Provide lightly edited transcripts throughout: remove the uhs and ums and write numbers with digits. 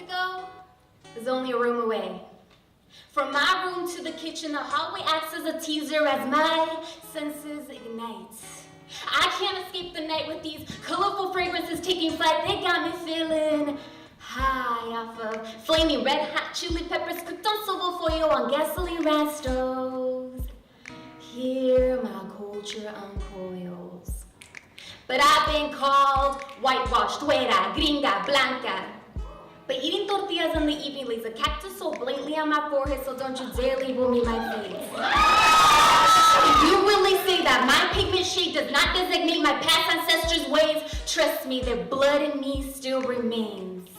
Mexico is only a room away. From my room to the kitchen, the hallway acts as a teaser as my senses ignite. I can't escape the night with these colorful fragrances taking flight. They got me feeling high off of flaming red hot chili peppers cooked on silver foil on gasoline red stoves. Here my culture uncoils. But I've been called whitewashed, güera, gringa, blanca. But eating tortillas in the evening lays a cactus so blatantly on my forehead, so don't you dare label me my face. If you really say that my pigment shade does not designate my past ancestors' ways, trust me, their blood in me still remains.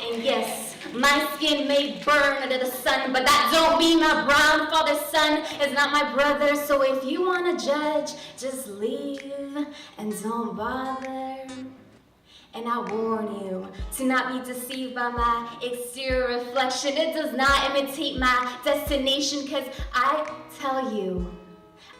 And yes, my skin may burn under the sun, but that don't mean my brown father's son is not my brother. So if you wanna judge, just leave and don't bother. And I warn you to not be deceived by my exterior reflection. It does not imitate my destination, cause I tell you,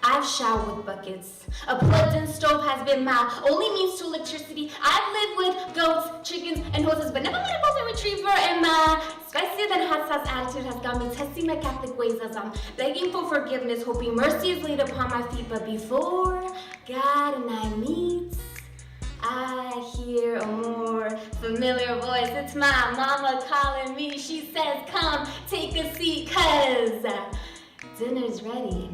I've showered with buckets. A plugged-in stove has been my only means to electricity. I've lived with goats, chickens, and horses, but never had a golden retriever. And my spicier than hot sauce attitude has got me testing my Catholic ways as I'm begging for forgiveness, hoping mercy is laid upon my feet. But before God and I meet, I hear a more familiar voice. It's my mama calling me. She says, come, take a seat, cause dinner's ready.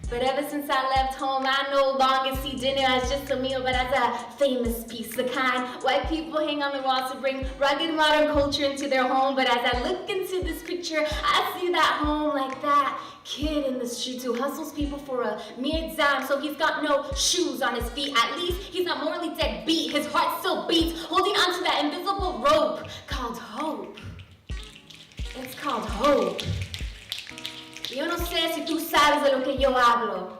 But ever since I left home, I no longer see dinner as just a meal, but as a famous piece, the kind white people hang on the walls to bring rugged modern culture into their home. But as I look into this picture, I see that home like that kid in the streets who hustles people for a mere dime, so he's got no shoes on his feet. At least he's not morally dead beat. His heart still beats, holding onto that invisible rope called hope. It's called hope. Yo no sé si tú sabes de lo que yo hablo.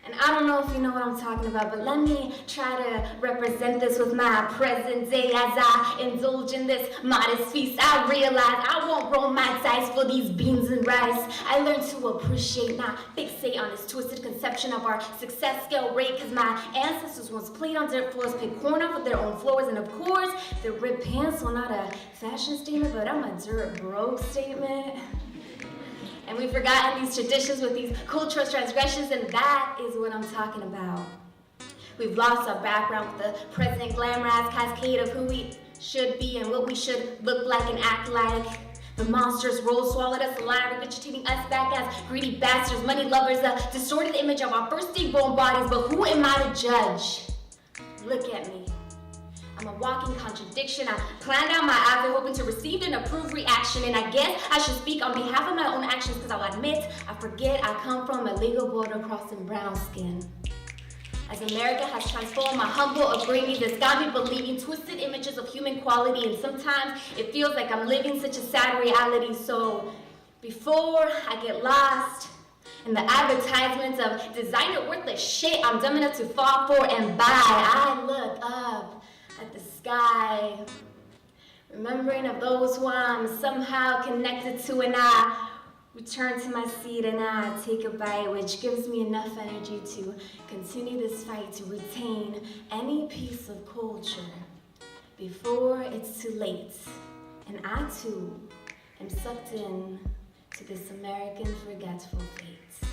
And I don't know if you know what I'm talking about, but let me try to represent this with my present day as I indulge in this modest feast. I realize I won't roll my dice for these beans and rice. I learned to appreciate, not fixate on this twisted conception of our success scale rate, because my ancestors once played on dirt floors, picked corn off of their own floors, and of course, the ripped pants were not a fashion statement, but I'm a dirt broke statement. And we've forgotten these traditions with these cultural transgressions, and that is what I'm talking about. We've lost our background with the present glamorized cascade of who we should be and what we should look like and act like. The monstrous role swallowed us alive, regurgitating us back as greedy bastards, money lovers, a distorted image of our first day-born bodies. But who am I to judge? Look at me. I'm a walking contradiction. I planned out my outfit hoping to receive an approved reaction, and I guess I should speak on behalf of my own actions, because I'll admit, I forget I come from a legal border crossing brown skin. As America has transformed my humble upbringing, that's got me believing twisted images of human quality, and sometimes it feels like I'm living such a sad reality. So before I get lost in the advertisements of designer worthless shit I'm dumb enough to fall for and buy, I look up at the sky, remembering of those who I'm somehow connected to, and I return to my seat and I take a bite, which gives me enough energy to continue this fight to retain any piece of culture before it's too late, and I too am sucked in to this American forgetful fate.